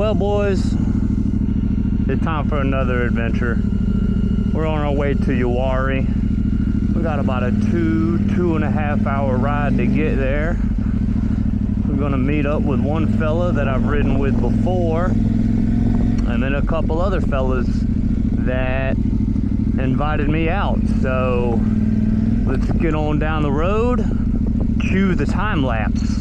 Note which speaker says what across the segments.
Speaker 1: Well, boys, it's time for another adventure. We're on our way to Uwharrie. We got about a two and a half hour ride to get there. We're gonna meet up with one fella that I've ridden with before, and then a couple other fellas that invited me out. So let's get on down the road, cue the time lapse.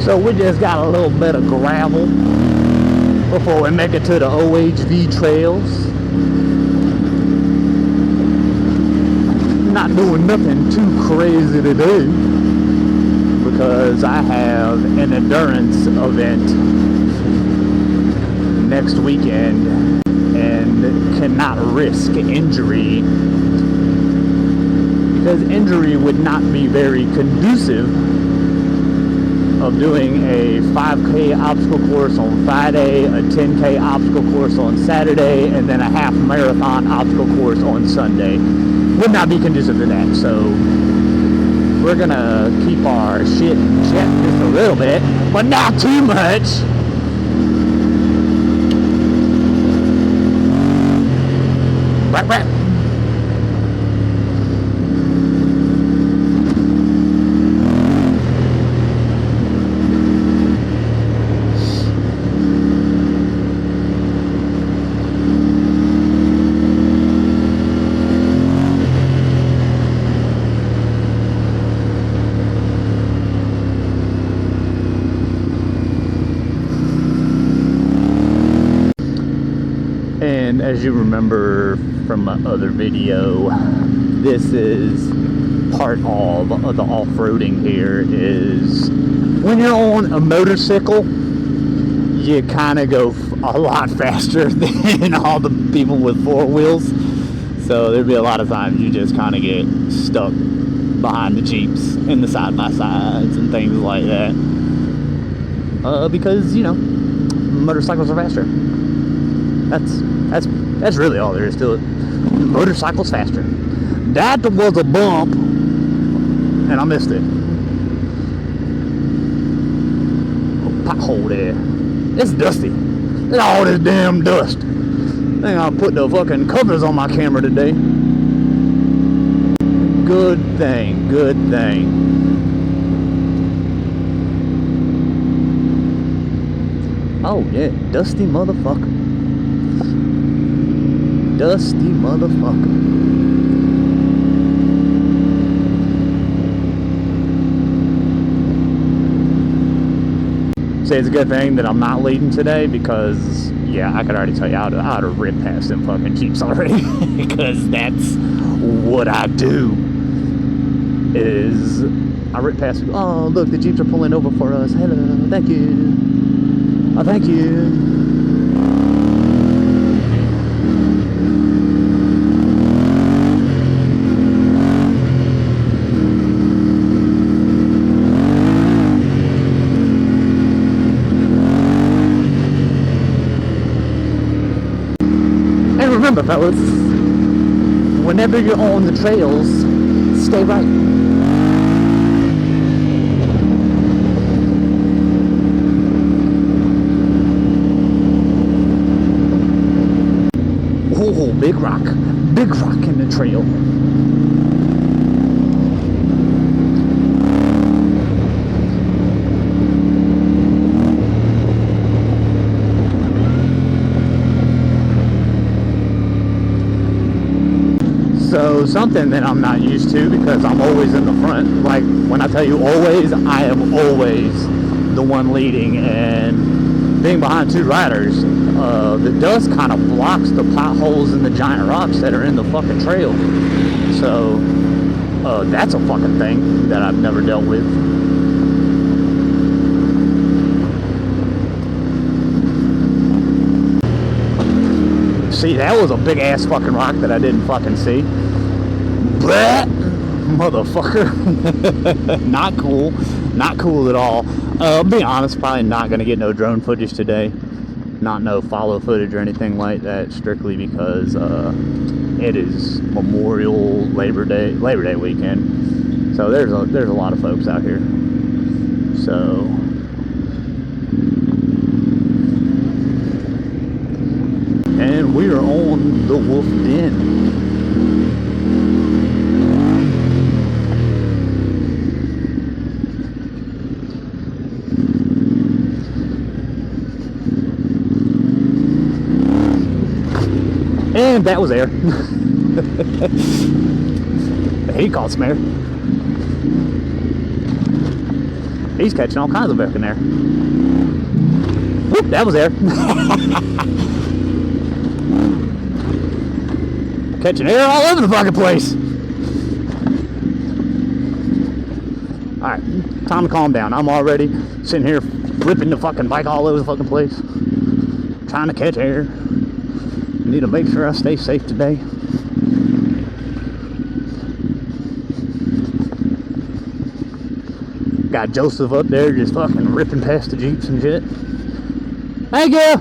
Speaker 1: So we just got a little bit of gravel before we make it to the OHV trails. Not doing nothing too crazy today because I have an endurance event next weekend and cannot risk injury, because injury would not be very conducive of doing a 5K obstacle course on Friday, a 10K obstacle course on Saturday, and then a half marathon obstacle course on Sunday. Would not be conducive to that. So we're gonna keep our shit in check just a little bit, but not too much. Right. And as you remember from my other video, this is part of the off-roading here. Is when you're on a motorcycle, you kind of go a lot faster than all the people with four wheels. So there'd be a lot of times you just kind of get stuck behind the Jeeps and the side-by-sides and things like that. Because, you know, motorcycles are faster. That's really all there is to it. Motorcycles faster. That was a bump, and I missed it. Pothole there. It's dusty. Look at all this damn dust. I think I'll put the fucking covers on my camera today. Good thing. Oh yeah, dusty motherfucker. Dusty motherfucker. Say it's a good thing that I'm not leading today, because yeah, I could already tell you I'd have ripped past them fucking Jeeps already. Because that's what I do. Is I rip past people. Oh look, the Jeeps are pulling over for us. Hello, thank you. Oh, thank you.
Speaker 2: remember, fellas, whenever you're on the trails, stay right. Oh, big rock in the trail. So something that I'm not used to, because I'm always in the front. Like, when I tell you always, I am always the one leading, and being behind two riders, the dust kind of blocks the potholes and the giant rocks that are in the fucking trail. So that's a fucking thing that I've never dealt with. See, that was a big ass fucking rock that I didn't fucking see. Blah! Motherfucker. Not cool. Not cool at all. I'll be honest, probably not gonna get no drone footage today. Not no follow footage or anything like that, strictly because it is Memorial Labor Day weekend. So there's a lot of folks out here. So and we are on the Wolf Den. And that was air. He caught some air. He's catching all kinds of air in there. Whoop, that was air. Catching air all over the fucking place. Alright, time to calm down. I'm already sitting here flipping the fucking bike all over the fucking place, trying to catch air. Need to make sure I stay safe today. Got Joseph up there just fucking ripping past the Jeeps and shit. Thank you!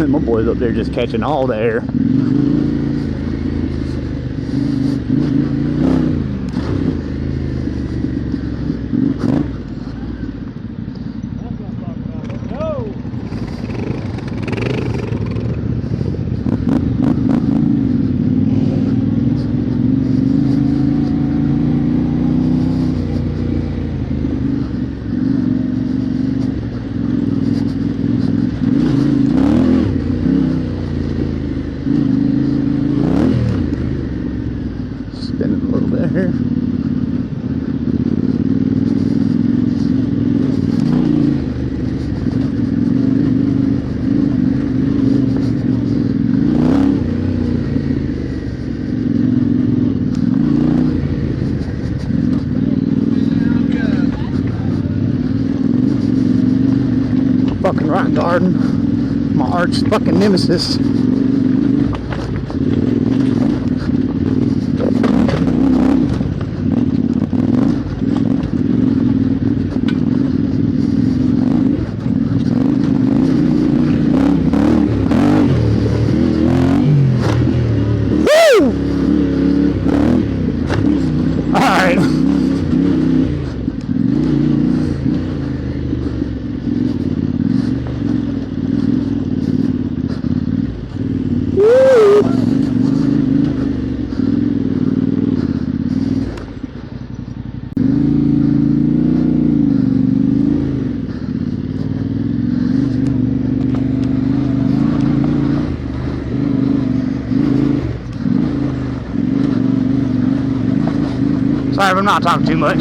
Speaker 2: My boy's up there just catching all the air. Fucking rock garden, my arch fucking nemesis. Woo! All right. Sorry if I'm not talking too much.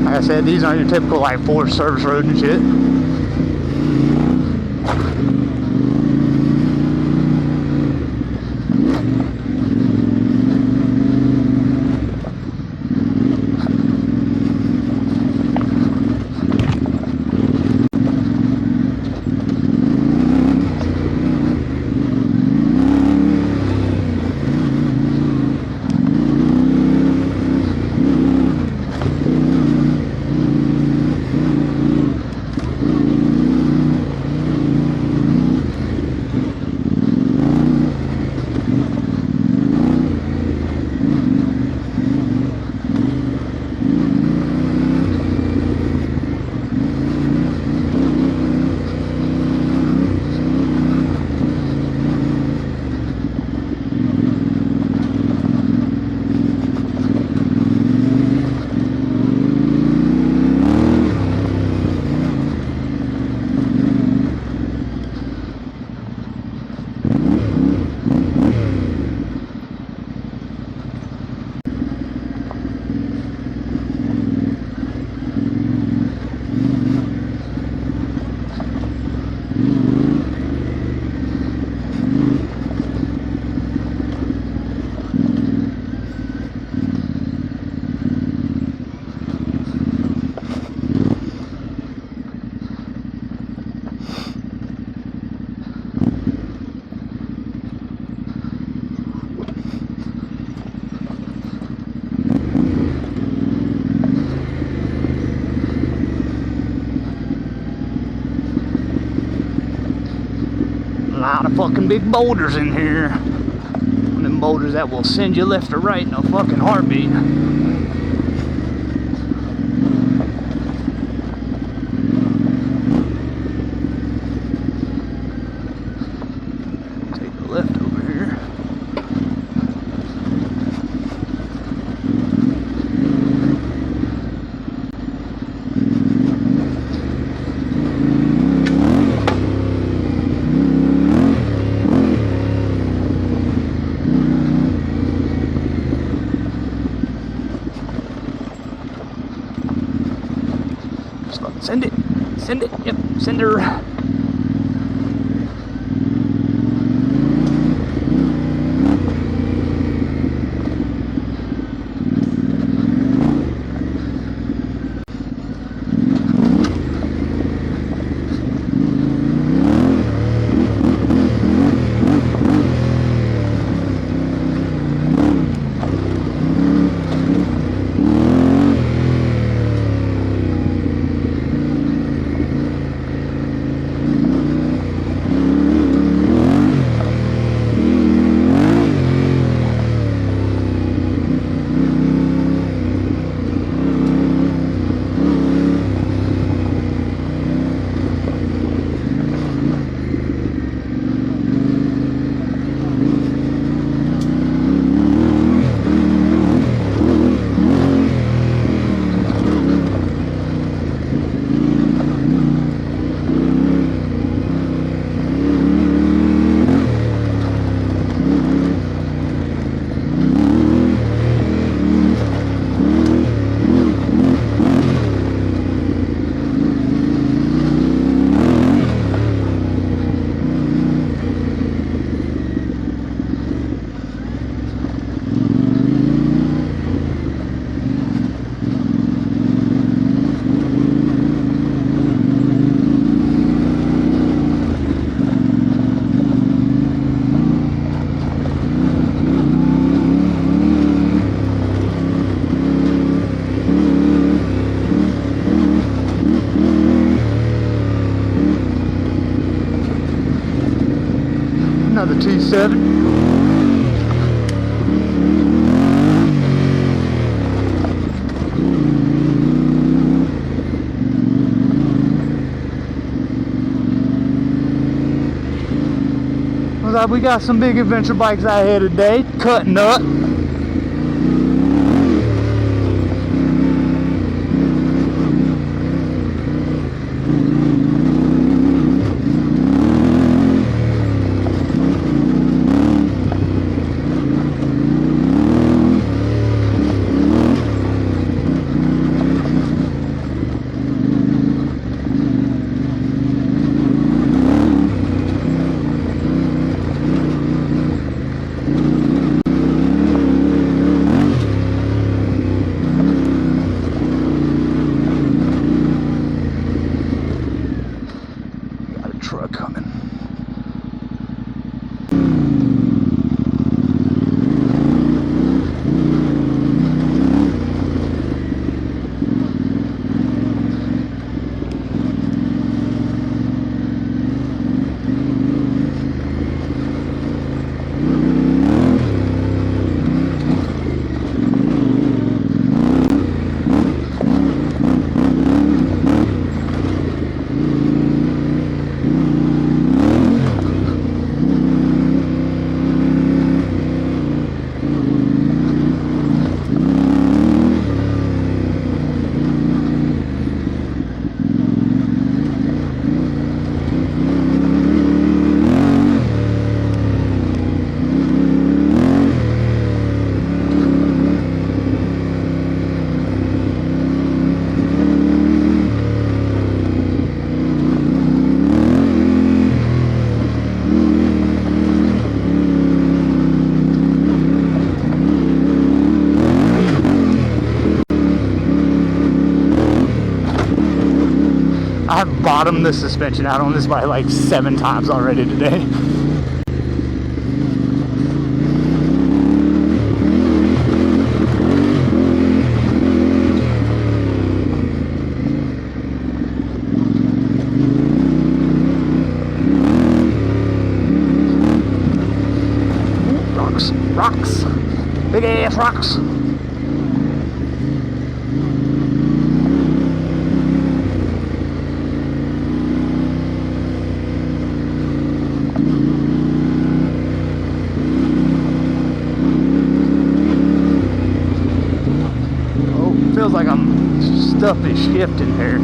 Speaker 2: Like I said, these aren't your typical like Forest Service road and shit. fucking big boulders in here. Them boulders that will send you left or right in a fucking heartbeat. Take the left over here. Send it. Send it. Yep. Send her. Another T7. We got some big adventure bikes out here today, cutting up. Truck coming. I've bottomed the suspension out on this bike like 7 times already today. Big ass rocks. Oh, feels like stuff is shifting here.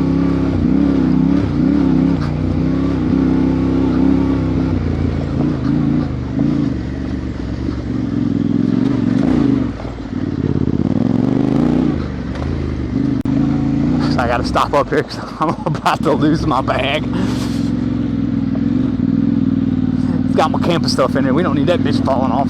Speaker 2: I gotta stop up here because I'm about to lose my bag. It's got my camping stuff in there. We don't need that bitch falling off.